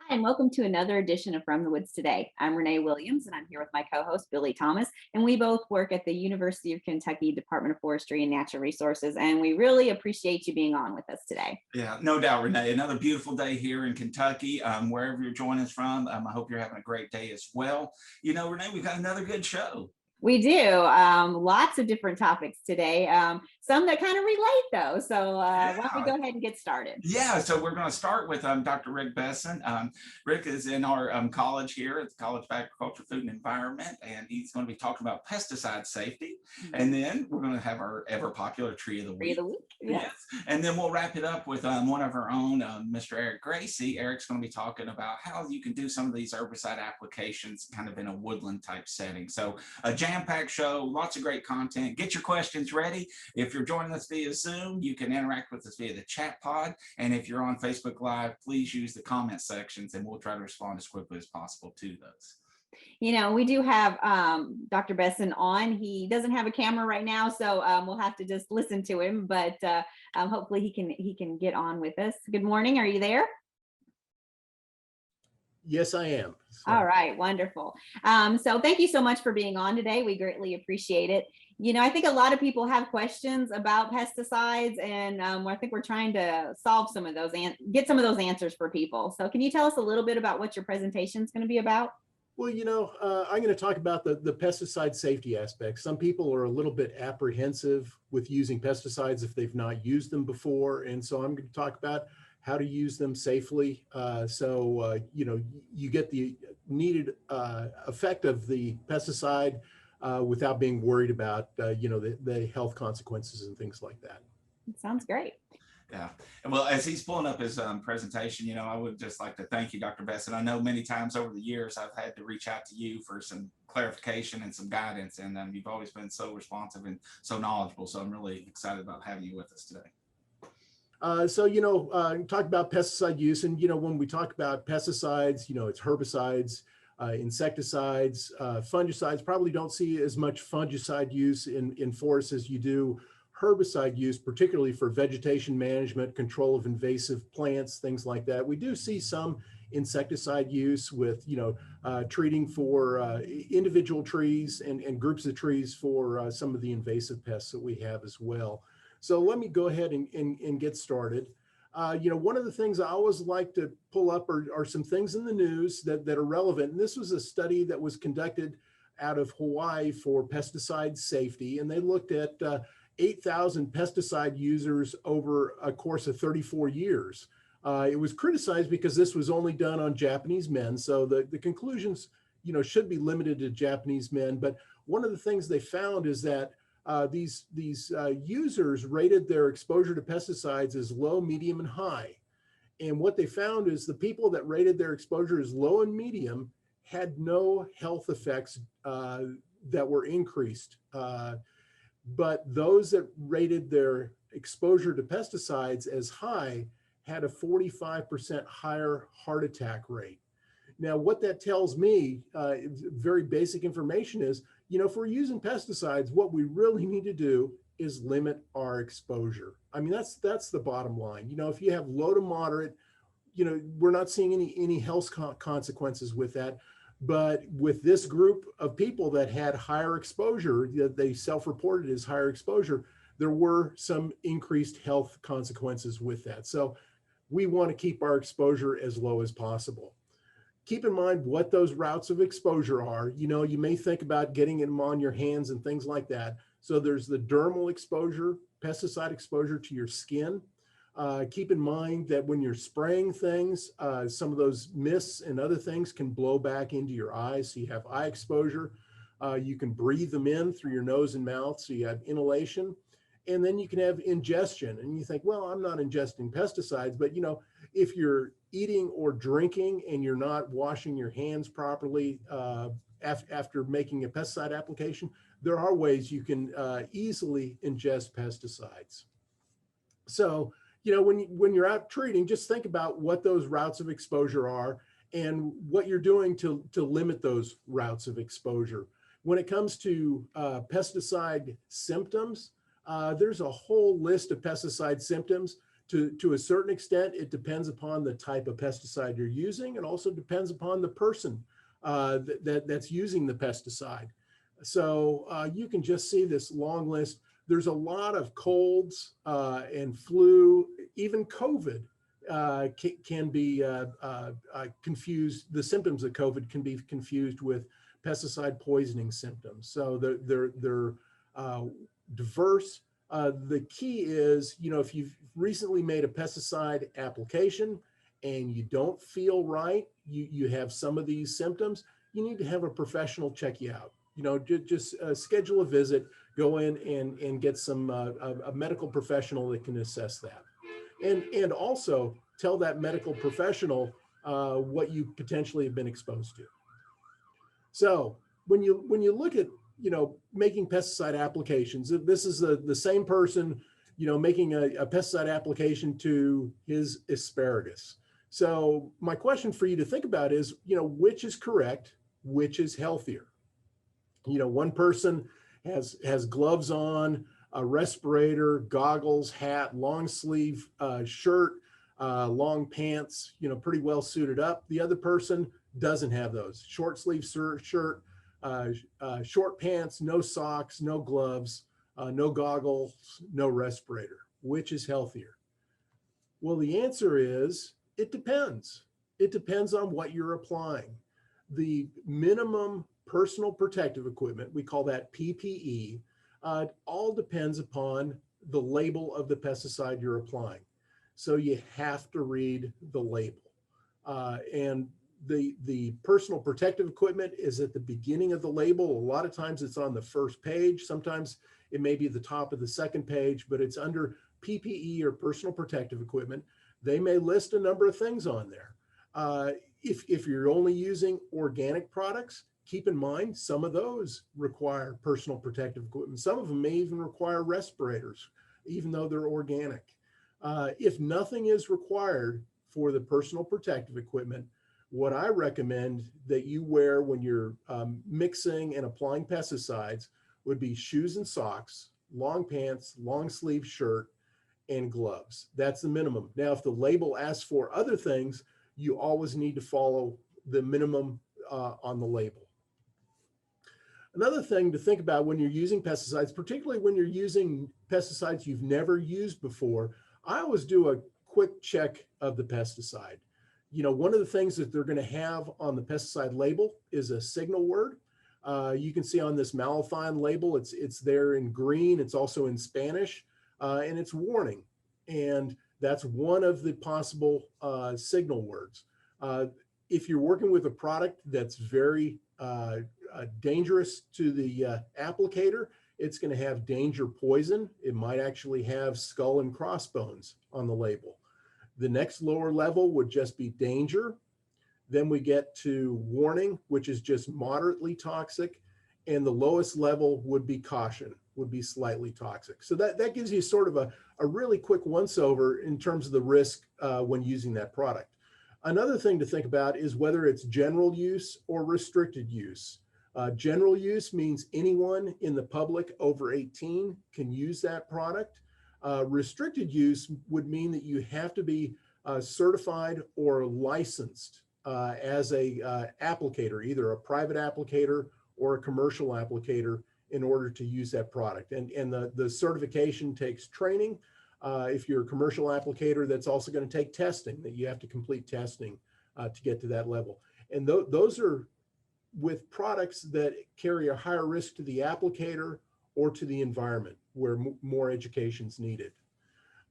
Hi, and welcome to another edition of From the Woods Today. I'm Renee Williams, and I'm here with my co-host, Billy Thomas, and we both work at the University of Kentucky Department of Forestry and Natural Resources, and we really appreciate you being on with us today. Yeah, no doubt, Renee. Another beautiful day here in Kentucky, wherever you're joining us from. I hope you're having a great day as well. You know, Renee, we've got another good show. We do lots of different topics today, some that kind of relate though. So why don't we go ahead and get started? Yeah, so we're going to start with Dr. Rick Besson. Rick is in our college here at the College of Agriculture, Food and Environment, and he's going to be talking about pesticide safety. And then we're going to have our ever popular Tree of the Week. Tree of the Week, yes. And then we'll wrap it up with one of our own, Mr. Eric Gracie. Eric's going to be talking about how you can do some of these herbicide applications kind of in a woodland type setting. So a jam-packed show, lots of great content. Get your questions ready. If you're joining us via Zoom, you can interact with us via the chat pod. And if you're on Facebook Live, please use the comment sections and we'll try to respond as quickly as possible to those. You know, we do have Dr. Besson on. He doesn't have a camera right now, so we'll have to just listen to him, but hopefully he can get on with us. Good morning. Are you there? Yes, I am. So. All right, wonderful. So thank you so much for being on today. We greatly appreciate it. You know, I think a lot of people have questions about pesticides, and I think we're trying to solve some of those and get some of those answers for people. So can you tell us a little bit about what your presentation is going to be about? Well, you know, I'm going to talk about the pesticide safety aspect. Some people are a little bit apprehensive with using pesticides if they've not used them before. And so I'm going to talk about how to use them safely. You know, you get the needed effect of the pesticide without being worried about, you know, the health consequences and things like that. Sounds great. Yeah. And well, as he's pulling up his presentation, you know, I would just like to thank you, Dr. Besson. I know many times over the years I've had to reach out to you for some clarification and some guidance, and you've always been so responsive and so knowledgeable. So I'm really excited about having you with us today. So, you know, talk about pesticide use. And, you know, when we talk about pesticides, you know, it's herbicides, insecticides, fungicides. Probably don't see as much fungicide use in forests as you do herbicide use, particularly for vegetation management, control of invasive plants, things like that. We do see some insecticide use with, you know, treating for individual trees and groups of trees for some of the invasive pests that we have as well. So let me go ahead and get started. You know, one of the things I always like to pull up are some things in the news that are relevant. And this was a study that was conducted out of Hawaii for pesticide safety. And they looked at 8,000 pesticide users over a course of 34 years. It was criticized because this was only done on Japanese men. So the conclusions, you know, should be limited to Japanese men. But one of the things they found is that these users rated their exposure to pesticides as low, medium, and high. And what they found is the people that rated their exposure as low and medium had no health effects that were increased. But those that rated their exposure to pesticides as high had a 45% higher heart attack rate. Now, what that tells me, very basic information is, you know, if we're using pesticides, what we really need to do is limit our exposure. I mean, that's the bottom line. You know, if you have low to moderate, you know, we're not seeing any health consequences with that. But with this group of people that had higher exposure, that they self-reported as higher exposure, there were some increased health consequences with that. So we want to keep our exposure as low as possible. Keep in mind what those routes of exposure are. You know, you may think about getting them on your hands and things like that. So there's the dermal exposure, pesticide exposure to your skin. Keep in mind that when you're spraying things, some of those mists and other things can blow back into your eyes. So you have eye exposure. You can breathe them in through your nose and mouth. So you have inhalation. And then you can have ingestion. And you think, well, I'm not ingesting pesticides. But, you know, if you're eating or drinking and you're not washing your hands properly after making a pesticide application, there are ways you can easily ingest pesticides. So, you know, when you're out treating, just think about what those routes of exposure are and what you're doing to limit those routes of exposure. When it comes to pesticide symptoms, there's a whole list of pesticide symptoms. To a certain extent, it depends upon the type of pesticide you're using. It also depends upon the person that's using the pesticide. So you can just see this long list. There's a lot of colds and flu, even COVID can be confused. The symptoms of COVID can be confused with pesticide poisoning symptoms. So they're diverse. The key is, if you've recently made a pesticide application and you don't feel right, you have some of these symptoms, you need to have a professional check you out. Just schedule a visit, go in and get some a medical professional that can assess that. And also tell that medical professional what you potentially have been exposed to. So when you look at making pesticide applications, this is the same person making a pesticide application to his asparagus. So my question for you to think about is, which is correct, which is healthier? One person has gloves on, a respirator, goggles, hat, long sleeve shirt, long pants, pretty well suited up. The other person doesn't have those. Short sleeve shirt, short pants, no socks, no gloves, no goggles, no respirator. Which is healthier? Well, the answer is it depends. It depends on what you're applying. The minimum personal protective equipment, we call that PPE, all depends upon the label of the pesticide you're applying. So you have to read the label. And the personal protective equipment is at the beginning of the label. A lot of times it's on the first page. Sometimes it may be the top of the second page, but it's under PPE or personal protective equipment. They may list a number of things on there. If you're only using organic products, keep in mind some of those require personal protective equipment. Some of them may even require respirators, even though they're organic. If nothing is required for the personal protective equipment, what I recommend that you wear when you're mixing and applying pesticides would be shoes and socks, long pants, long sleeve shirt, and gloves. That's the minimum. Now, if the label asks for other things, you always need to follow the minimum on the label. Another thing to think about when you're using pesticides, particularly when you're using pesticides you've never used before, I always do a quick check of the pesticide. One of the things that they're going to have on the pesticide label is a signal word. You can see on this malathion label, it's there in green. It's also in Spanish, and it's warning. And that's one of the possible signal words. If you're working with a product that's very dangerous to the applicator, it's going to have danger poison. It might actually have skull and crossbones on the label. The next lower level would just be danger. Then we get to warning, which is just moderately toxic. And the lowest level would be caution, would be slightly toxic. So that gives you sort of a really quick once over in terms of the risk when using that product. Another thing to think about is whether it's general use or restricted use. General use means anyone in the public over 18 can use that product. Restricted use would mean that you have to be certified or licensed as a applicator, either a private applicator or a commercial applicator, in order to use that product. And the certification takes training. If you're a commercial applicator, that's also going to take testing, that you have to complete testing to get to that level. And those are with products that carry a higher risk to the applicator or to the environment, where more education is needed.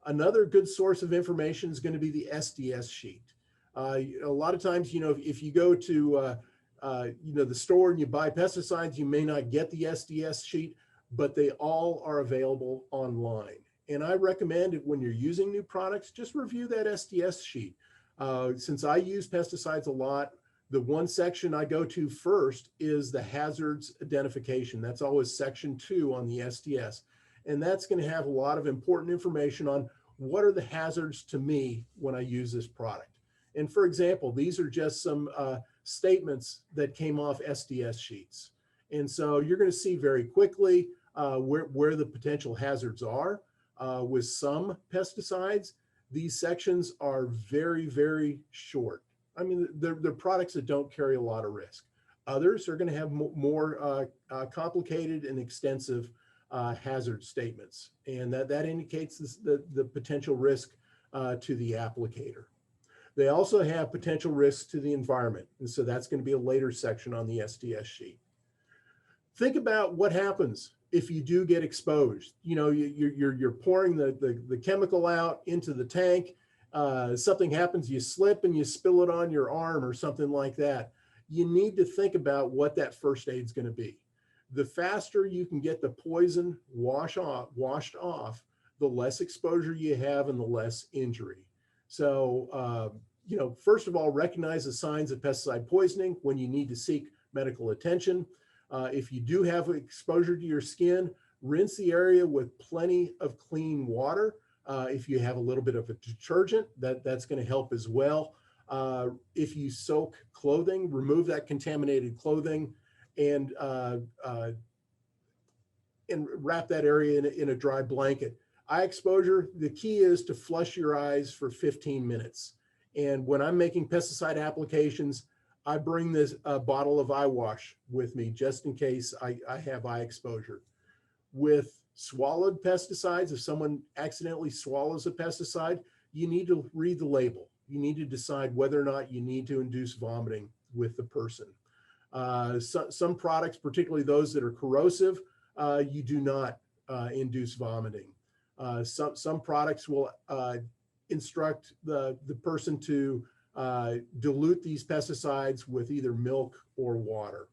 Another good source of information is going to be the SDS sheet. A lot of times, if you go to the store and you buy pesticides, you may not get the SDS sheet, but they all are available online. And I recommend it when you're using new products, just review that SDS sheet. Since I use pesticides a lot, the one section I go to first is the hazards identification. That's always section 2 on the SDS. And that's going to have a lot of important information on what are the hazards to me when I use this product. And for example, these are just some statements that came off SDS sheets. And so you're going to see very quickly where the potential hazards are. With some pesticides, These sections are very, very short. I mean, they're products that don't carry a lot of risk. Others are going to have more complicated and extensive hazard statements, and that indicates the potential risk to the applicator. They also have potential risks to the environment, and so that's going to be a later section on the STS sheet. Think about what happens if you do get exposed. You know, you're pouring the chemical out into the tank. Something happens, you slip and you spill it on your arm or something like that. You need to think about what that first aid is going to be. The faster you can get the poison washed off, the less exposure you have and the less injury. So, you know, first of all, recognize the signs of pesticide poisoning when you need to seek medical attention. If you do have exposure to your skin, rinse the area with plenty of clean water. If you have a little bit of a detergent, that's going to help as well. If you soak clothing, remove that contaminated clothing and wrap that area in a dry blanket. Eye exposure, the key is to flush your eyes for 15 minutes. And when I'm making pesticide applications, I bring this bottle of eye wash with me just in case I have eye exposure. With swallowed pesticides, if someone accidentally swallows a pesticide, you need to read the label. You need to decide whether or not you need to induce vomiting with the person. Some products, particularly those that are corrosive, you do not induce vomiting. Some products will instruct the person to dilute these pesticides with either milk or water.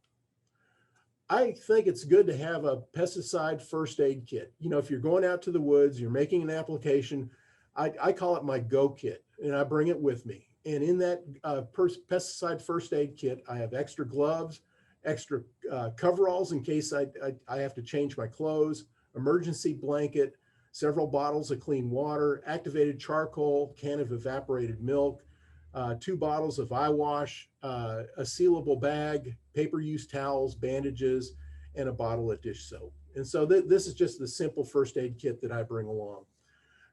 I think it's good to have a pesticide first aid kit. You know, if you're going out to the woods, you're making an application, I call it my go kit, and I bring it with me. And in that pesticide first aid kit, I have extra gloves, extra coveralls in case I have to change my clothes, emergency blanket, several bottles of clean water, activated charcoal, can of evaporated milk, 2 bottles of eye wash, a sealable bag, paper use towels, bandages, and a bottle of dish soap. And so this is just the simple first aid kit that I bring along.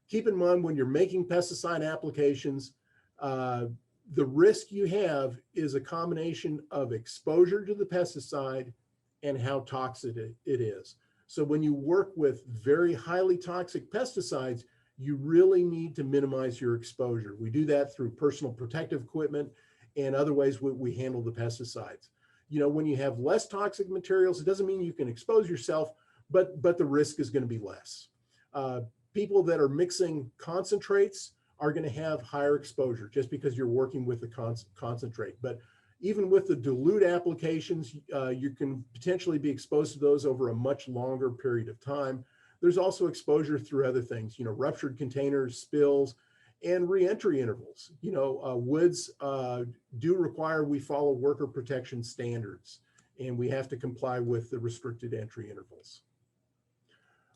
Keep in mind when you're making pesticide applications, the risk you have is a combination of exposure to the pesticide and how toxic it is. So when you work with very highly toxic pesticides, you really need to minimize your exposure. We do that through personal protective equipment and other ways we handle the pesticides. You know, when you have less toxic materials, it doesn't mean you can expose yourself, but the risk is going to be less. People that are mixing concentrates are going to have higher exposure just because you're working with the concentrate. But even with the dilute applications, you can potentially be exposed to those over a much longer period of time. There's also exposure through other things, you know, ruptured containers, spills, and reentry intervals. You know, woods do require we follow worker protection standards, and we have to comply with the restricted entry intervals.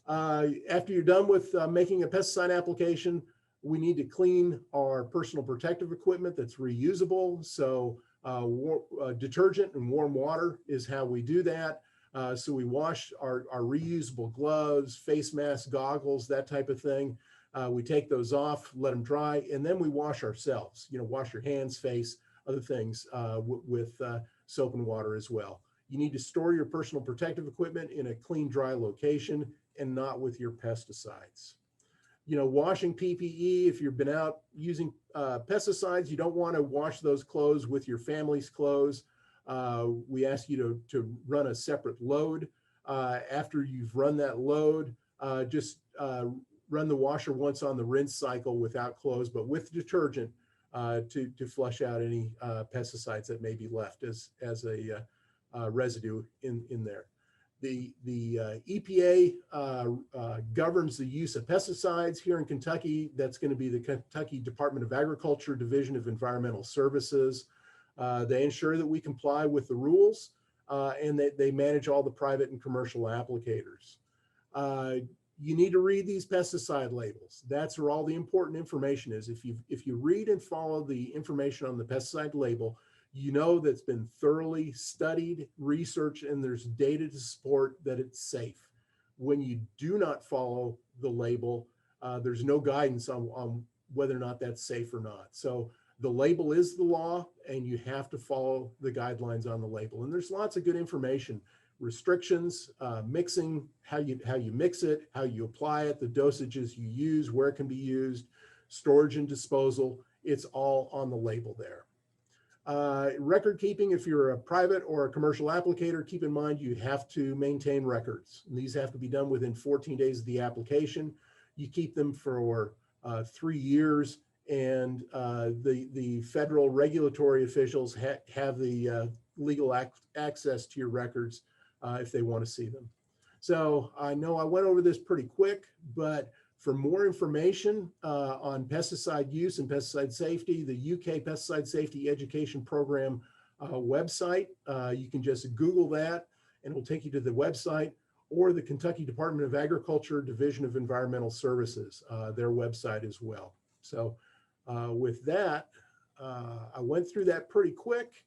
After you're done with making a pesticide application, we need to clean our personal protective equipment that's reusable. So detergent and warm water is how we do that. So we wash our reusable gloves, face masks, goggles, that type of thing. We take those off, let them dry, and then we wash ourselves. You know, wash your hands, face, other things with soap and water as well. You need to store your personal protective equipment in a clean, dry location and not with your pesticides. You know, washing PPE, if you've been out using pesticides, you don't want to wash those clothes with your family's clothes. We ask you to run a separate load. After you've run that load, just run the washer once on the rinse cycle without clothes, but with detergent to flush out any pesticides that may be left as a residue in there. The EPA governs the use of pesticides here in Kentucky. That's going to be the Kentucky Department of Agriculture Division of Environmental Services. They ensure that we comply with the rules and that they manage all the private and commercial applicators. You need to read these pesticide labels. That's where all the important information is. If you read and follow the information on the pesticide label, you know that's been thoroughly studied, researched, and there's data to support that it's safe. When you do not follow the label, there's no guidance on whether or not that's safe or not. So the label is the law, and you have to follow the guidelines on the label. And there's lots of good information, restrictions, mixing, how you mix it, how you apply it, the dosages you use, where it can be used, storage and disposal. It's all on the label there. Record keeping, if you're a private or a commercial applicator, keep in mind you have to maintain records. And these have to be done within 14 days of the application. You keep them for 3 years, and the federal regulatory officials have the legal access to your records if they want to see them. So I know I went over this pretty quick, but for more information on pesticide use and pesticide safety, the UK Pesticide Safety Education Program website, you can just Google that and it will take you to the website, or the Kentucky Department of Agriculture Division of Environmental Services, their website as well. So with that, I went through that pretty quick,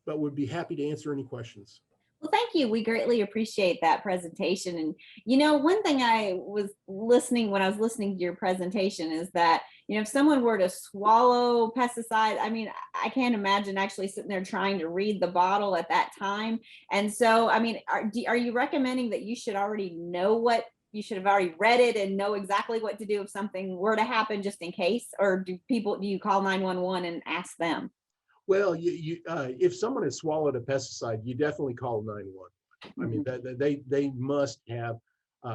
but would be happy to answer any questions. Well, thank you. We greatly appreciate that presentation. And, you know, one thing I was listening when I was listening to your presentation is that, you know, if someone were to swallow pesticide, I mean, I can't imagine actually sitting there trying to read the bottle at that time. And so, I mean, are you recommending that you should already know what, you should have already read it and know exactly what to do if something were to happen just in case? Or do you call 911 and ask them? Well, if someone has swallowed a pesticide, you definitely call 911. I mean, they must have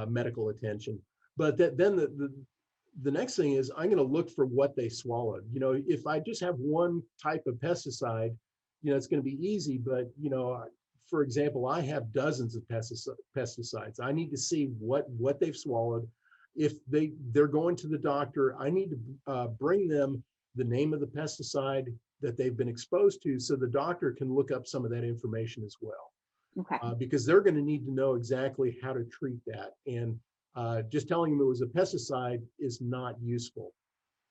medical attention. But then the next thing is, I'm going to look for what they swallowed. You know, if I just have one type of pesticide, you know, it's going to be easy. But, you know, for example, I have dozens of pesticides. I need to see what they've swallowed. If they're going to the doctor, I need to bring them the name of the pesticide that they've been exposed to, so the doctor can look up some of that information as well. Okay. Because they're going to need to know exactly how to treat that. And just telling them it was a pesticide is not useful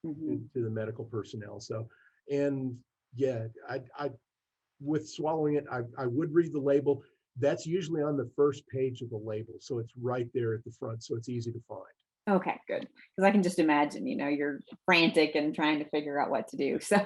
to the medical personnel. So, and yeah, I with swallowing it, I would read the label. That's usually on the first page of the label. So it's right there at the front. So it's easy to find. Okay, good. Because I can just imagine, you know, you're frantic and trying to figure out what to do. So,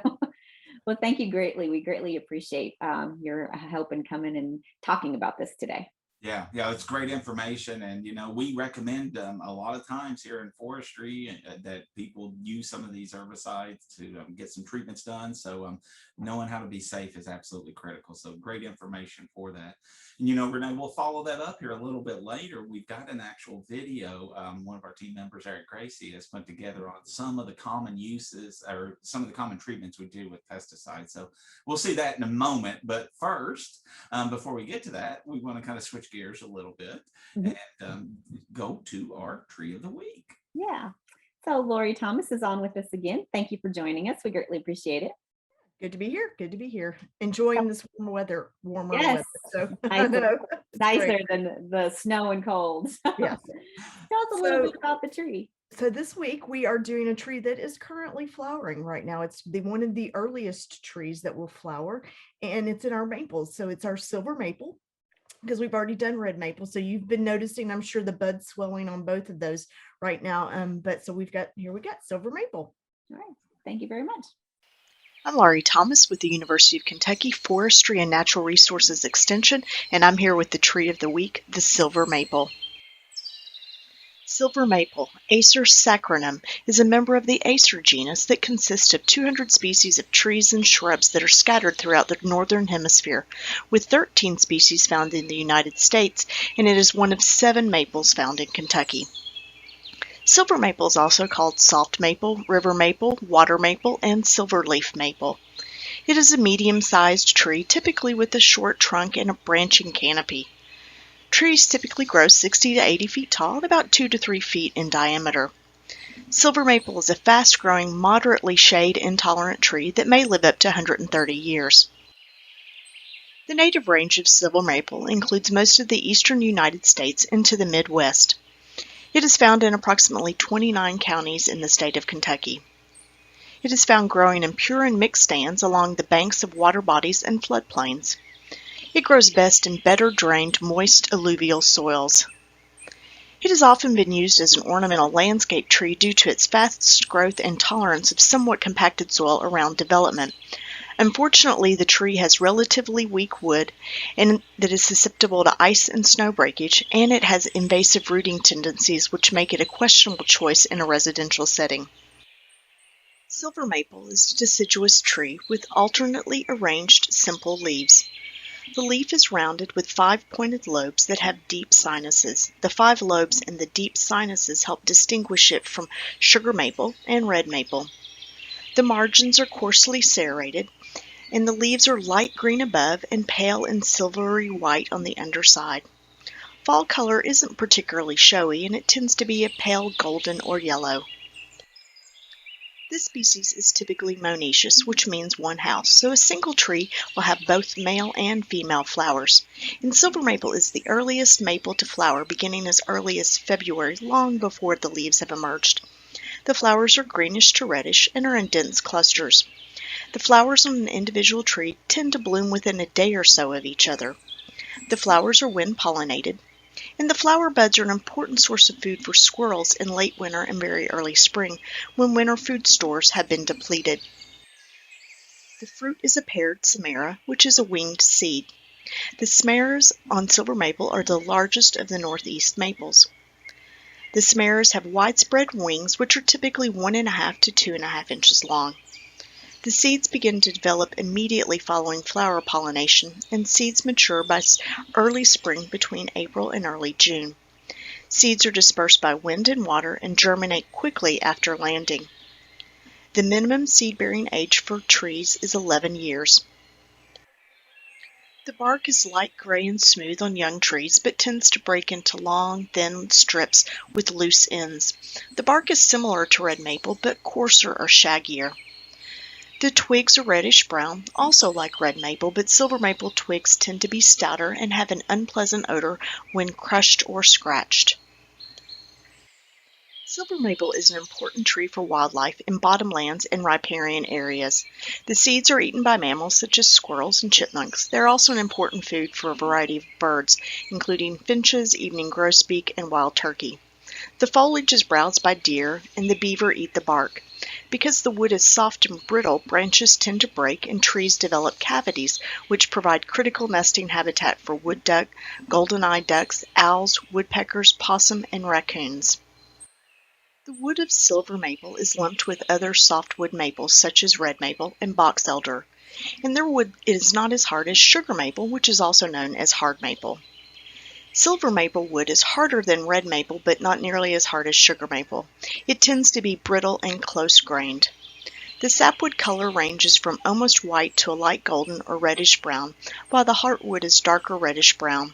well, thank you greatly. We greatly appreciate your help in coming and talking about this today. Yeah, it's great information. And, you know, we recommend a lot of times here in forestry that people use some of these herbicides to get some treatments done. So knowing how to be safe is absolutely critical. So great information for that. And, you know, Renee, we'll follow that up here a little bit later. We've got an actual video. One of our team members, Eric Gracie, has put together on some of the common uses or some of the common treatments we do with pesticides. So we'll see that in a moment. But first, before we get to that, we want to kind of switch gears a little bit and go to our tree of the week. Yeah. So Lori Thomas is on with us again. Thank you for joining us. We greatly appreciate it. Good to be here. Good to be here. Enjoying this warmer weather. Yes. So nicer than the snow and cold. Yes. Tell us a little bit about the tree. So this week we are doing a tree that is currently flowering right now. It's one of the earliest trees that will flower, and it's in our maples. So it's our silver maple, because we've already done red maple. So you've been noticing, I'm sure, the bud swelling on both of those right now. But so we got silver maple. All right. Thank you very much. I'm Laurie Thomas with the University of Kentucky Forestry and Natural Resources Extension, and I'm here with the tree of the week, the silver maple. Silver maple, Acer saccharinum, is a member of the Acer genus that consists of 200 species of trees and shrubs that are scattered throughout the northern hemisphere, with 13 species found in the United States, and it is one of 7 maples found in Kentucky. Silver maple is also called soft maple, river maple, water maple, and silverleaf maple. It is a medium-sized tree, typically with a short trunk and a branching canopy. Trees typically grow 60 to 80 feet tall and about 2 to 3 feet in diameter. Silver maple is a fast-growing, moderately shade-intolerant tree that may live up to 130 years. The native range of silver maple includes most of the eastern United States into the Midwest. It is found in approximately 29 counties in the state of Kentucky. It is found growing in pure and mixed stands along the banks of water bodies and floodplains. It grows best in better drained, moist alluvial soils. It has often been used as an ornamental landscape tree due to its fast growth and tolerance of somewhat compacted soil around development. Unfortunately, the tree has relatively weak wood and that is susceptible to ice and snow breakage, and it has invasive rooting tendencies which make it a questionable choice in a residential setting. Silver maple is a deciduous tree with alternately arranged simple leaves. The leaf is rounded with 5 pointed lobes that have deep sinuses. The 5 lobes and the deep sinuses help distinguish it from sugar maple and red maple. The margins are coarsely serrated, and the leaves are light green above and pale and silvery white on the underside. Fall color isn't particularly showy, and it tends to be a pale golden or yellow. This species is typically monoecious, which means one house, so a single tree will have both male and female flowers. And silver maple is the earliest maple to flower, beginning as early as February, long before the leaves have emerged. The flowers are greenish to reddish and are in dense clusters. The flowers on an individual tree tend to bloom within a day or so of each other. The flowers are wind-pollinated, and the flower buds are an important source of food for squirrels in late winter and very early spring, when winter food stores have been depleted. The fruit is a paired samara, which is a winged seed. The samaras on silver maple are the largest of the northeast maples. The samaras have widespread wings, which are typically 1.5 to 2.5 inches long. The seeds begin to develop immediately following flower pollination, and seeds mature by early spring between April and early June. Seeds are dispersed by wind and water and germinate quickly after landing. The minimum seed-bearing age for trees is 11 years. The bark is light gray and smooth on young trees, but tends to break into long, thin strips with loose ends. The bark is similar to red maple, but coarser or shaggier. The twigs are reddish-brown, also like red maple, but silver maple twigs tend to be stouter and have an unpleasant odor when crushed or scratched. Silver maple is an important tree for wildlife in bottomlands and riparian areas. The seeds are eaten by mammals such as squirrels and chipmunks. They're also an important food for a variety of birds, including finches, evening grosbeak, and wild turkey. The foliage is browsed by deer, and the beaver eat the bark. Because the wood is soft and brittle, branches tend to break and trees develop cavities, which provide critical nesting habitat for wood duck, golden-eyed ducks, owls, woodpeckers, possum, and raccoons. The wood of silver maple is lumped with other softwood maples such as red maple and box elder, and their wood is not as hard as sugar maple, which is also known as hard maple. Silver maple wood is harder than red maple, but not nearly as hard as sugar maple. It tends to be brittle and close-grained. The sapwood color ranges from almost white to a light golden or reddish-brown, while the heartwood is darker reddish-brown.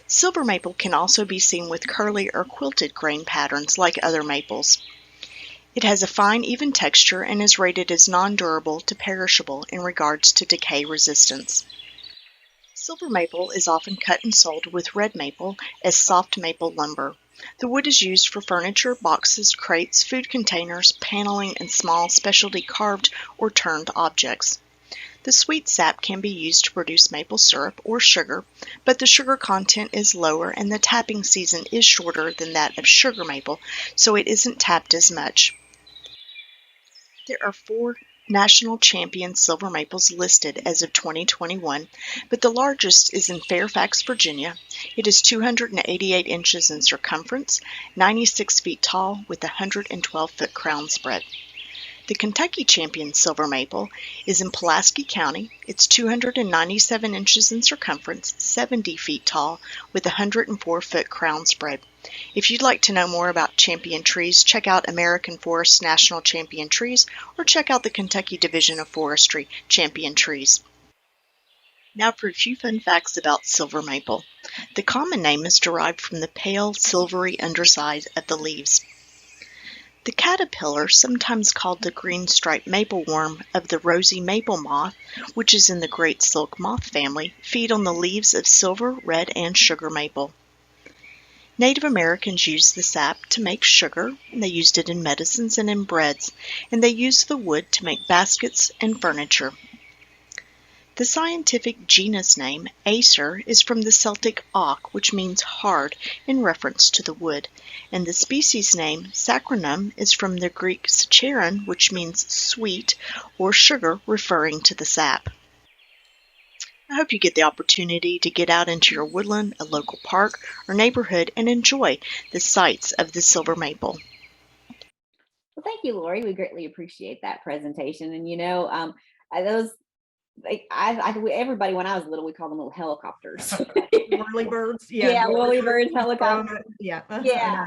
Silver maple can also be seen with curly or quilted grain patterns like other maples. It has a fine, even texture and is rated as non-durable to perishable in regards to decay resistance. Silver maple is often cut and sold with red maple as soft maple lumber. The wood is used for furniture, boxes, crates, food containers, paneling, and small specialty carved or turned objects. The sweet sap can be used to produce maple syrup or sugar, but the sugar content is lower and the tapping season is shorter than that of sugar maple, so it isn't tapped as much. There are 4 national champion silver maples listed as of 2021, but the largest is in Fairfax, Virginia. It is 288 inches in circumference, 96 feet tall, with a 112-foot crown spread. The Kentucky champion silver maple is in Pulaski County. It's 297 inches in circumference, 70 feet tall, with a 104-foot crown spread. If you'd like to know more about champion trees, check out American Forest National Champion Trees or check out the Kentucky Division of Forestry Champion Trees. Now for a few fun facts about silver maple. The common name is derived from the pale silvery underside of the leaves. The caterpillar, sometimes called the green-striped mapleworm of the rosy maple moth, which is in the great silk moth family, feed on the leaves of silver, red, and sugar maple. Native Americans used the sap to make sugar, and they used it in medicines and in breads, and they used the wood to make baskets and furniture. The scientific genus name, Acer, is from the Celtic oc, which means hard, in reference to the wood, and the species name, Saccharinum, is from the Greek saccharin, which means sweet, or sugar, referring to the sap. I hope you get the opportunity to get out into your woodland, a local park, or neighborhood and enjoy the sights of the silver maple. Well, thank you, Lori. We greatly appreciate that presentation. And those, everybody when I was little, we called them little helicopters. Whirly birds. Yeah, woolly birds, From helicopters. Yeah. Yeah.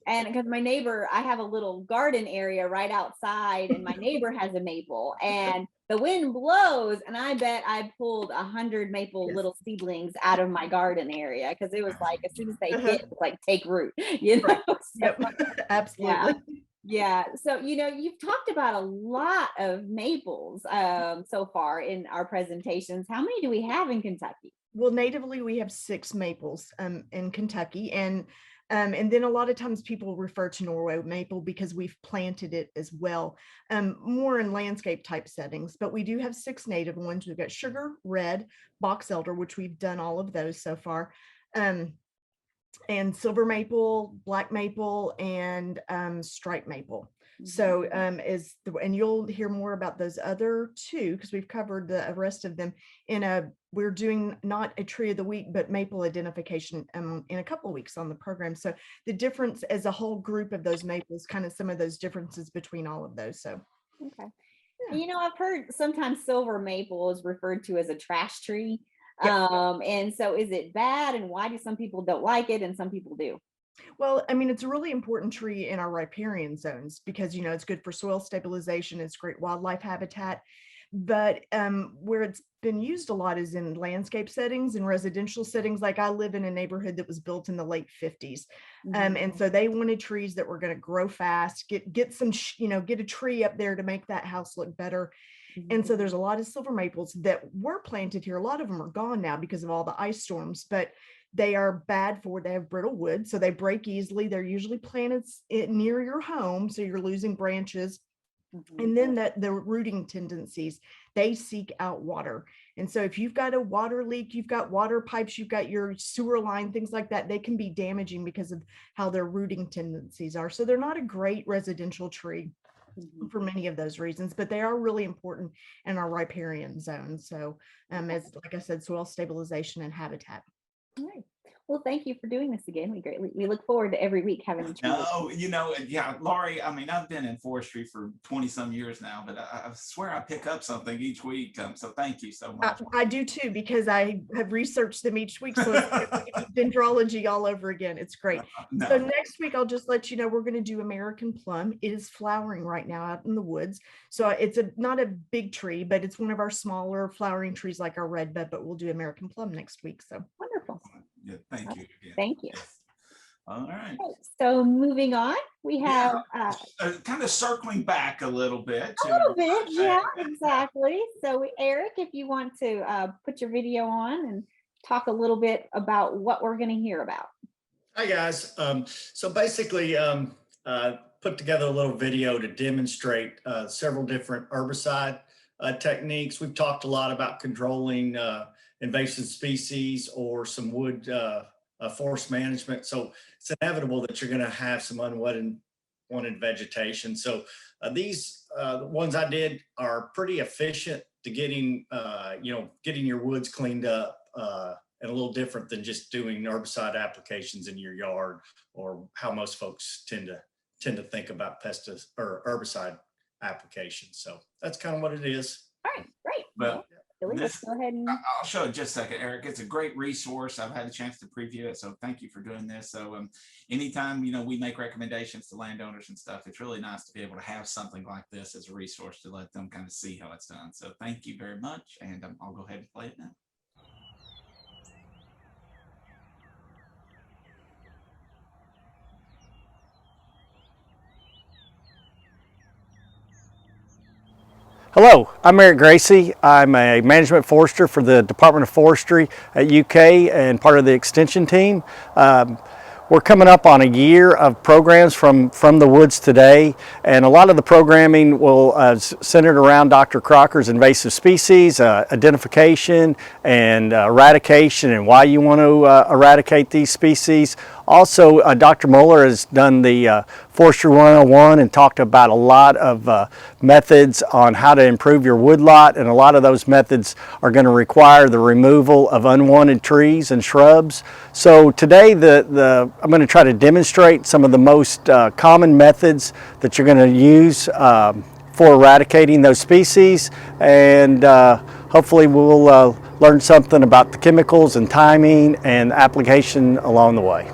And because my neighbor, I have a little garden area right outside, and my neighbor has a maple, and the wind blows, and I bet I pulled 100 maple Yes. little seedlings out of my garden area, because it was like as soon as they hit, like take root, you know. Right. So, Yep. Absolutely. yeah. So, you've talked about a lot of maples so far in our presentations. How many do we have in Kentucky? Well, natively we have 6 maples in Kentucky, and then a lot of times people refer to Norway maple because we've planted it as well, more in landscape type settings. But we do have 6 native ones. We've got sugar, red, box elder, which we've done all of those so far, and silver maple, black maple, and striped maple. So and you'll hear more about those other 2 because we've covered the rest of them we're doing not a tree of the week, but maple identification in a couple of weeks on the program. So the difference as a whole group of those maples, kind of some of those differences between all of those. So okay. Yeah. I've heard sometimes silver maple is referred to as a trash tree. Yep. And so is it bad, and why do some people don't like it and some people do? Well, I mean, it's a really important tree in our riparian zones because, it's good for soil stabilization. It's great wildlife habitat. But where it's been used a lot is in landscape settings and residential settings. Like I live in a neighborhood that was built in the late 50s. And so they wanted trees that were going to grow fast, get some, get a tree up there to make that house look better. And so there's a lot of silver maples that were planted here. A lot of them are gone now because of all the ice storms, but they are bad they have brittle wood, so they break easily. They're usually planted near your home, so you're losing branches. And then the rooting tendencies, they seek out water. And so if you've got a water leak, you've got water pipes, you've got your sewer line, things like that, they can be damaging because of how their rooting tendencies are. So they're not a great residential tree for many of those reasons, but they are really important in our riparian zone. So as like I said, soil stabilization and habitat. All right. Well, thank you for doing this again. We look forward to every week having a tree. No, yeah, Laurie, I mean, I've been in forestry for 20 some years now, but I swear I pick up something each week. So thank you so much. I do too, because I have researched them each week. So it's dendrology all over again. It's great. No. So next week, I'll just let you know, we're going to do American plum. It is flowering right now out in the woods. So it's not a big tree, but it's one of our smaller flowering trees like our redbud, but we'll do American plum next week. So Wonderful. Yeah, thank you again. Thank you. All right. So moving on, we have kind of circling back a little bit. yeah, exactly. So Eric, if you want to put your video on and talk a little bit about what we're going to hear about. Hi guys. So basically put together a little video to demonstrate several different herbicide techniques. We've talked a lot about controlling invasive species or some wood forest management. So it's inevitable that you're going to have some unwanted vegetation. So these the ones I did are pretty efficient to getting your woods cleaned up, and a little different than just doing herbicide applications in your yard, or how most folks tend to think about pesticide or herbicide applications. So that's kind of what it is. All right, great. Well, Billy, let's go ahead and I'll show it just a second, Eric. It's a great resource. I've had a chance to preview it, so thank you for doing this. So anytime we make recommendations to landowners and stuff, it's really nice to be able to have something like this as a resource to let them kind of see how it's done. So thank you very much, and I'll go ahead and play it now. Hello, I'm Eric Gracie. I'm a management forester for the Department of Forestry at UK and part of the extension team. we're coming up on a year of programs from the woods today, and a lot of the programming will centered around Dr. Crocker's invasive species identification and eradication, and why you want to eradicate these species. Also, Dr. Mueller has done the Forestry 101 and talked about a lot of methods on how to improve your woodlot, and a lot of those methods are going to require the removal of unwanted trees and shrubs. So today I'm going to try to demonstrate some of the most common methods that you're going to use for eradicating those species, and hopefully we'll learn something about the chemicals and timing and application along the way.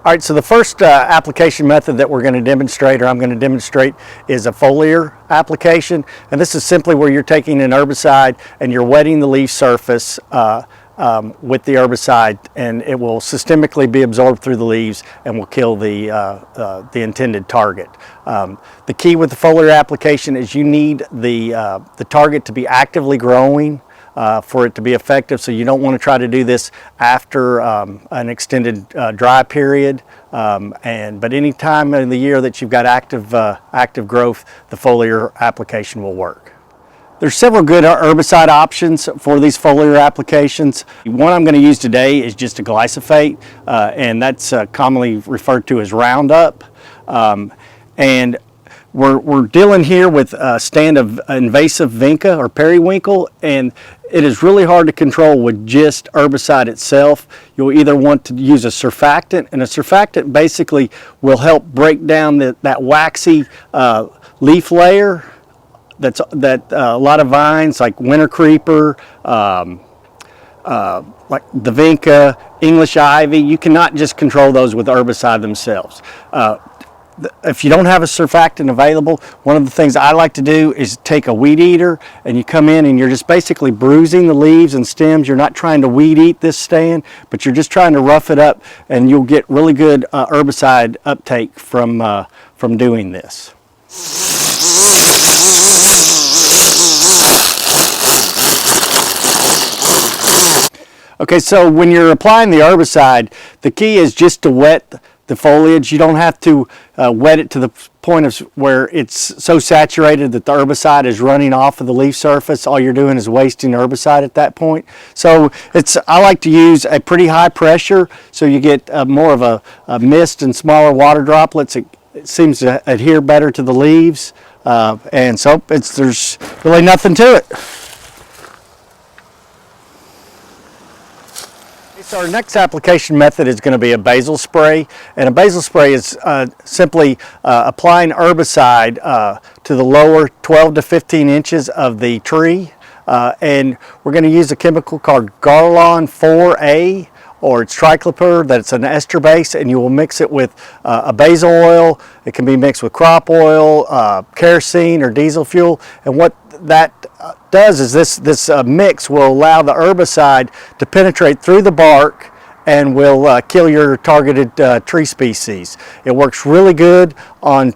All right, so the first application method that we're going to demonstrate, or I'm going to demonstrate, is a foliar application. And this is simply where you're taking an herbicide and you're wetting the leaf surface with the herbicide, and it will systemically be absorbed through the leaves and will kill the intended target. The key with the foliar application is you need the target to be actively growing for it to be effective. So you don't want to try to do this after an extended dry period. But any time in the year that you've got active growth, the foliar application will work. There's several good herbicide options for these foliar applications. One I'm going to use today is just a glyphosate, and that's commonly referred to as Roundup. And we're dealing here with a stand of invasive vinca or periwinkle, and it is really hard to control with just herbicide itself. You'll either want to use a surfactant, and a surfactant basically will help break down that waxy leaf layer that a lot of vines like winter creeper, like the vinca, English ivy, you cannot just control those with herbicide themselves. If you don't have a surfactant available, one of the things I like to do is take a weed eater, and you come in and you're just basically bruising the leaves and stems. You're not trying to weed eat this stand, but you're just trying to rough it up, and you'll get really good herbicide uptake from doing this. Okay, so when you're applying the herbicide, the key is just to wet the foliage. You don't have to wet it to the point of where it's so saturated that the herbicide is running off of the leaf surface. All you're doing is wasting herbicide at that point. So I like to use a pretty high pressure, so you get more of a mist and smaller water droplets. It seems to adhere better to the leaves, and so there's really nothing to it. So our next application method is going to be a basal spray, and a basal spray is simply applying herbicide to the lower 12 to 15 inches of the tree, and we're going to use a chemical called Garlon 4A, or it's triclopyr, that's an ester base, and you will mix it with a basal oil. It can be mixed with crop oil, kerosene, or diesel fuel, and what that does is this mix will allow the herbicide to penetrate through the bark and will kill your targeted tree species. It works really good on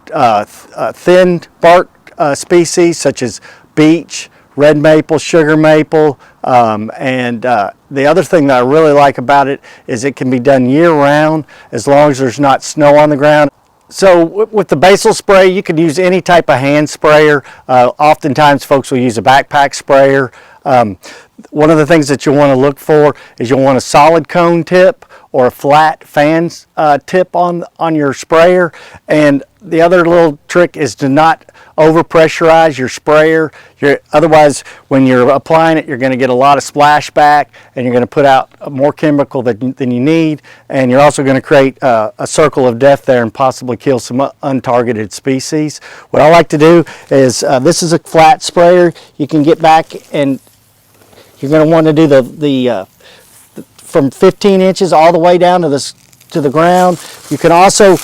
thin bark species such as beech, red maple, sugar maple, and the other thing that I really like about it is it can be done year-round as long as there's not snow on the ground. So with the basal spray, you can use any type of hand sprayer. Oftentimes folks will use a backpack sprayer. One of the things that you'll want to look for is you'll want a solid cone tip or a flat fan tip on your sprayer. And the other little trick is to not over pressurize your sprayer. Otherwise, when you're applying it, you're going to get a lot of splashback, and you're going to put out more chemical than you need, and you're also going to create a circle of death there and possibly kill some untargeted species. What I like to do is, this is a flat sprayer. You can get back, and you're going to want to do the from 15 inches all the way down to the ground. You can also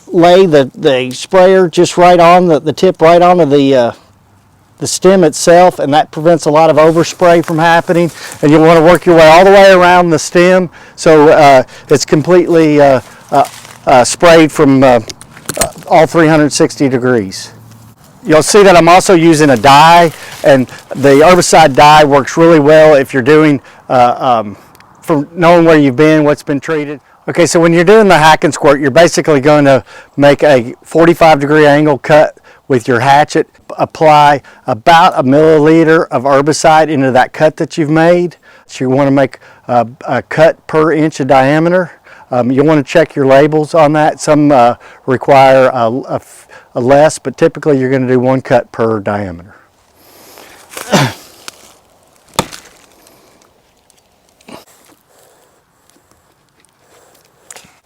lay the sprayer just right on the tip, right onto the stem itself, and that prevents a lot of overspray from happening. And you'll want to work your way all the way around the stem, so it's completely sprayed from all 360 degrees. You'll see that I'm also using a dye, and the herbicide dye works really well if you're doing, from knowing where you've been, what's been treated. Okay, so when you're doing the hack and squirt, you're basically going to make a 45-degree angle cut with your hatchet, apply about a milliliter of herbicide into that cut that you've made. So you want to make a cut per inch of diameter. You want to check your labels on that. Some require a less, but typically you're going to do 1 cut per diameter.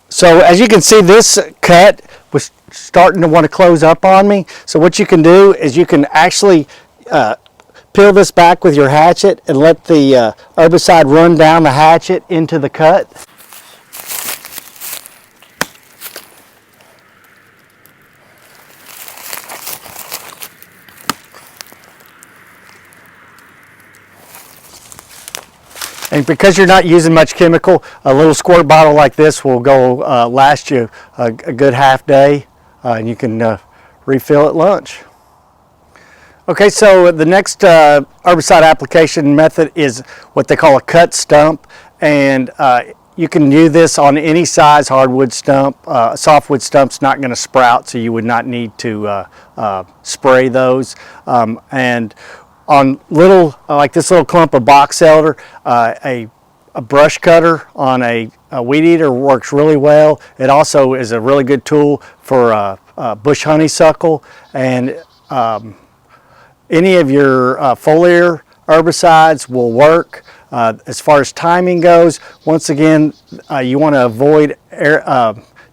So as you can see, this cut was starting to want to close up on me. So what you can do is you can actually peel this back with your hatchet and let the herbicide run down the hatchet into the cut. And because you're not using much chemical, a little squirt bottle like this will go last you a good half day, and you can refill at lunch. Okay, so the next herbicide application method is what they call a cut stump, and you can do this on any size hardwood stump. Softwood stump's not going to sprout, so you would not need to spray those. And on little, like this little clump of box elder, a brush cutter on a weed eater works really well. It also is a really good tool for bush honeysuckle, and any of your foliar herbicides will work. As far as timing goes, once again, you want to avoid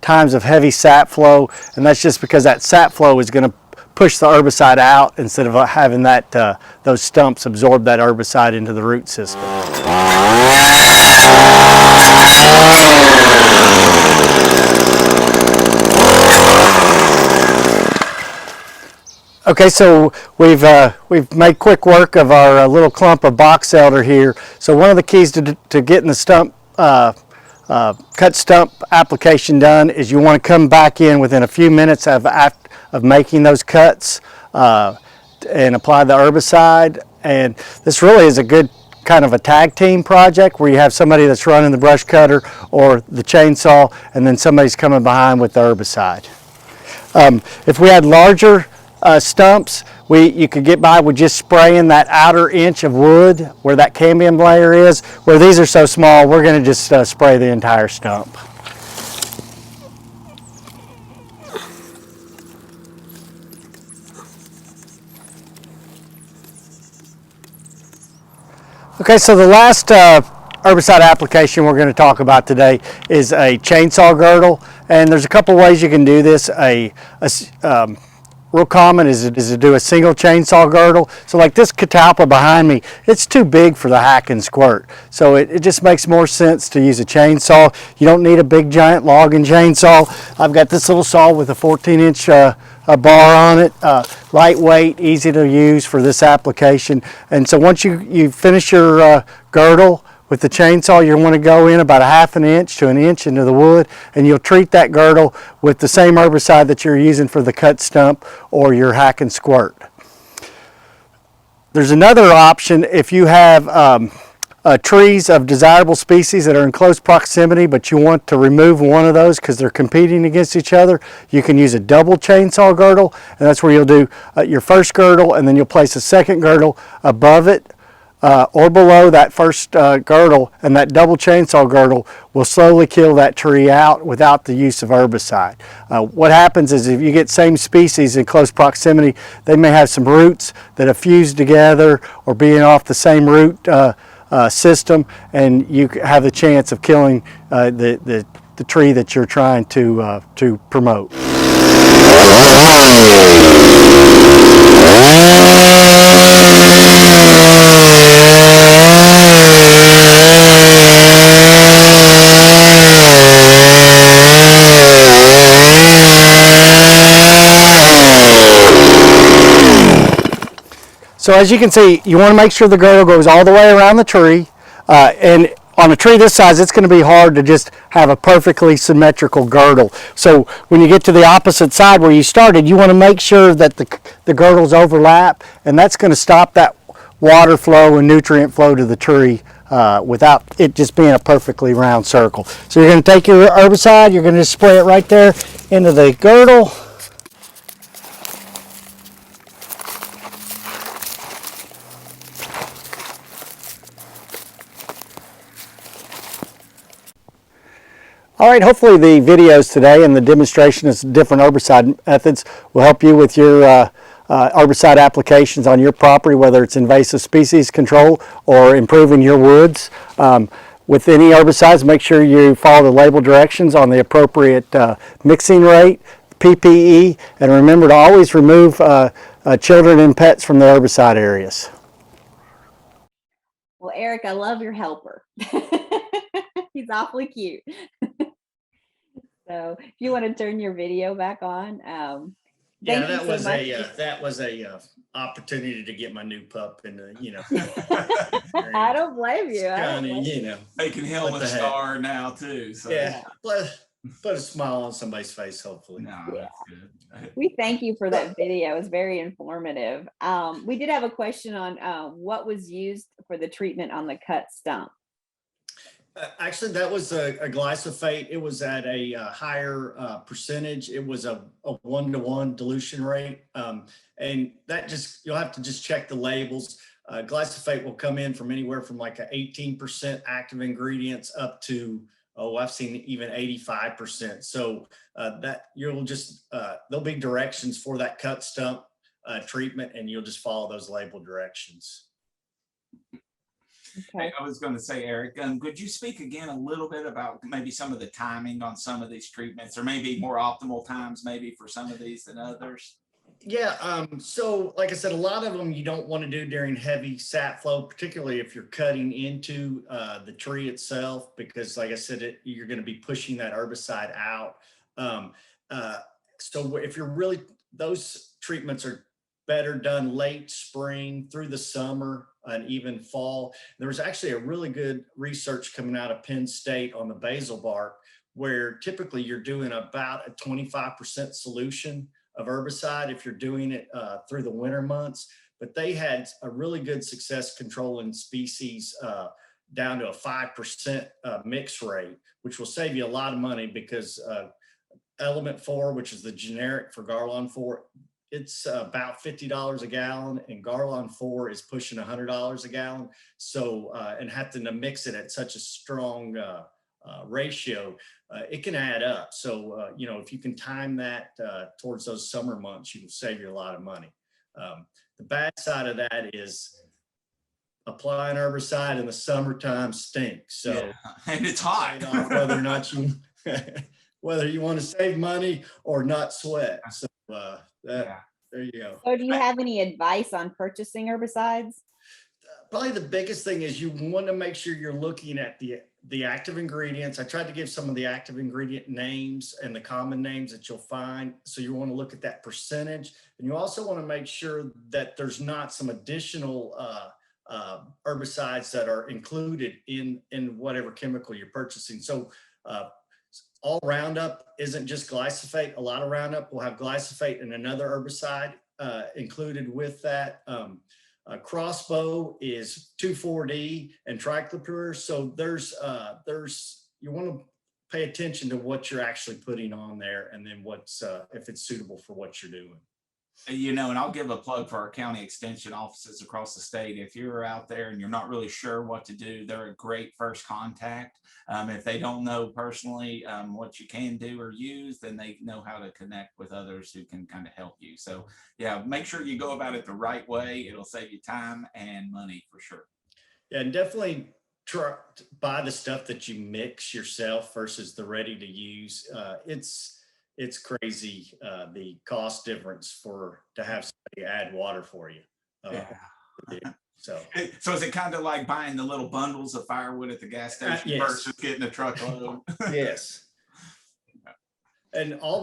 times of heavy sap flow, and that's just because that sap flow is going to push the herbicide out instead of having that those stumps absorb that herbicide into the root system. Okay, so we've made quick work of our little clump of box elder here. So one of the keys to getting the stump cut stump application done is you want to come back in within a few minutes of making those cuts and apply the herbicide. And this really is a good kind of a tag team project where you have somebody that's running the brush cutter or the chainsaw, and then somebody's coming behind with the herbicide. If we had larger stumps, you could get by with just spraying that outer inch of wood where that cambium layer is. Where these are so small, we're going to just spray the entire stump. Okay, so the last herbicide application we're going to talk about today is a chainsaw girdle, and there's a couple ways you can do this. Real common is to do a single chainsaw girdle. So like this catalpa behind me, it's too big for the hack and squirt. So it just makes more sense to use a chainsaw. You don't need a big giant logging chainsaw. I've got this little saw with a 14-inch bar on it, lightweight, easy to use for this application. And so once you finish your girdle with the chainsaw, you want to go in about a ½ inch to an inch into the wood, and you'll treat that girdle with the same herbicide that you're using for the cut stump or your hack and squirt. There's another option if you have trees of desirable species that are in close proximity, but you want to remove one of those because they're competing against each other. You can use a double chainsaw girdle, and that's where you'll do your first girdle, and then you'll place a second girdle above it or below that first girdle, and that double chainsaw girdle will slowly kill that tree out without the use of herbicide. What happens is if you get same species in close proximity, they may have some roots that have fused together or being off the same root system, and you have the chance of killing the tree that you're trying to promote. So as you can see, you want to make sure the girdle goes all the way around the tree, and on a tree this size, it's going to be hard to just have a perfectly symmetrical girdle. So when you get to the opposite side where you started, you want to make sure that the girdles overlap, and that's going to stop that water flow and nutrient flow to the tree without it just being a perfectly round circle. So you're going to take your herbicide, you're going to spray it right there into the girdle. All right, hopefully the videos today and the demonstration of different herbicide methods will help you with your herbicide applications on your property, whether it's invasive species control or improving your woods. With any herbicides, make sure you follow the label directions on the appropriate mixing rate, PPE, and remember to always remove children and pets from the herbicide areas. Well, Eric, I love your helper. He's awfully cute. So if you want to turn your video back on. Yeah, Thank you that so was much. that was a opportunity to get my new pup and I don't blame you. I don't kind of blame you. Making him What a the heck? star now too. So Yeah, put a smile on somebody's face, hopefully. no, Yeah. that's good. We thank you for that video. It was very informative. We did have a question on what was used for the treatment on the cut stump. Actually, that was a glyphosate. It was at a higher percentage. It was a 1-to-1 dilution rate. And that you'll have to just check the labels. Glyphosate will come in from anywhere from like a 18% active ingredients up to, I've seen even 85%. So that you'll just, there'll be directions for that cut stump treatment, and you'll just follow those label directions. Okay. I was going to say, Eric, could you speak again a little bit about maybe some of the timing on some of these treatments, or maybe more optimal times maybe for some of these than others? Yeah, so like I said, a lot of them you don't want to do during heavy sap flow, particularly if you're cutting into the tree itself, because like I said, you're going to be pushing that herbicide out. So if you're really, those treatments are better done late spring through the summer and even fall. There was actually a really good research coming out of Penn State on the basil bark, where typically you're doing about a 25% solution of herbicide if you're doing it through the winter months. But they had a really good success controlling species down to a 5% mix rate, which will save you a lot of money, because Element 4, which is the generic for Garlon 4, it's about $50 a gallon, and Garlon 4 is pushing $100 a gallon. So, and having to mix it at such a strong ratio, it can add up. So, if you can time that towards those summer months, you can save you a lot of money. The bad side of that is applying herbicide in the summertime stinks. So, yeah. And it's hot. Whether or not whether you want to save money or not sweat. So, there you go. So do you have any advice on purchasing herbicides? Probably the biggest thing is you want to make sure you're looking at the active ingredients. I tried to give some of the active ingredient names and the common names that you'll find. So you want to look at that percentage, and you also want to make sure that there's not some additional herbicides that are included in whatever chemical you're purchasing. So all Roundup isn't just glyphosate. A lot of Roundup will have glyphosate and another herbicide included with that. Crossbow is 2,4-D and triclopyr. So there's you want to pay attention to what you're actually putting on there, and then what's if it's suitable for what you're doing. And I'll give a plug for our county extension offices across the state. If you're out there and you're not really sure what to do, they're a great first contact. If they don't know personally what you can do or use, then they know how to connect with others who can kind of help you. So yeah, make sure you go about it the right way. It'll save you time and money for sure. Yeah, and definitely try to buy the stuff that you mix yourself versus the ready to use. It's crazy the cost difference to have somebody add water for you. So is it kind of like buying the little bundles of firewood at the gas station yes. versus getting a truckload? Yes. And all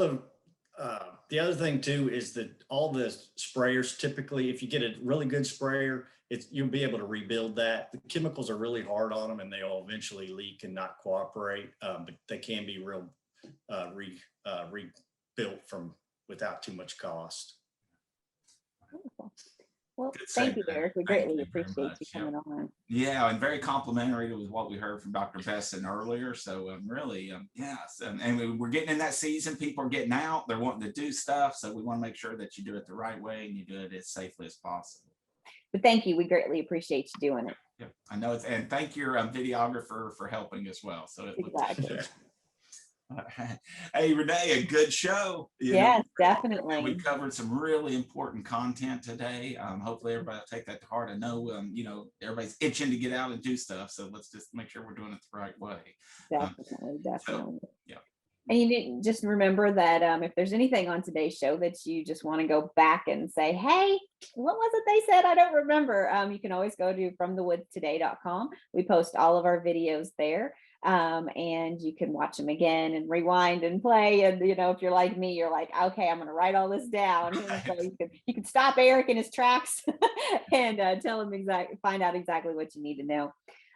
the other thing too is that all the sprayers, typically, if you get a really good sprayer, you'll be able to rebuild that. The chemicals are really hard on them, and they'll eventually leak and not cooperate, but they can be rebuilt without too much cost. Well, Good thank you, segment. Eric. We Thank greatly you very appreciate much. you Yep. coming on. Yeah, and very complimentary with what we heard from Dr. Besson earlier. So really, yes, and we're getting in that season. People are getting out. They're wanting to do stuff. So we want to make sure that you do it the right way and you do it as safely as possible. But thank you. We greatly appreciate you doing it. Yeah, I know it's, and thank your videographer for helping as well. So it looks Exactly. good. All right. Hey, Renee, a good show. Yes, We definitely. covered some really important content today. Hopefully everybody will take that to heart. I know, everybody's itching to get out and do stuff. So let's just make sure we're doing it the right way. Definitely. Yeah. And you need just remember that if there's anything on today's show that you just want to go back and say, hey, what was it they said? I don't remember. You can always go to fromthewoodstoday.com. We post all of our videos there. And you can watch them again and rewind and play. And if you're like me, you're like, okay, I'm going to write all this down. And so you can stop Eric in his tracks and tell him find out exactly what you need to know.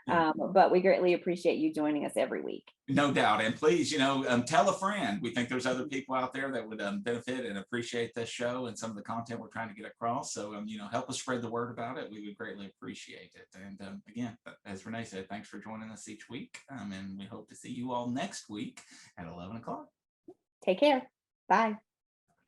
But we greatly appreciate you joining us every week. No doubt. And please, tell a friend. We think there's other people out there that would benefit and appreciate this show and some of the content we're trying to get across. So, help us spread the word about it. We would greatly appreciate it. And again, as Renee said, thanks for joining us each week. And we hope to see you all next week at 11 o'clock. Take care. Bye.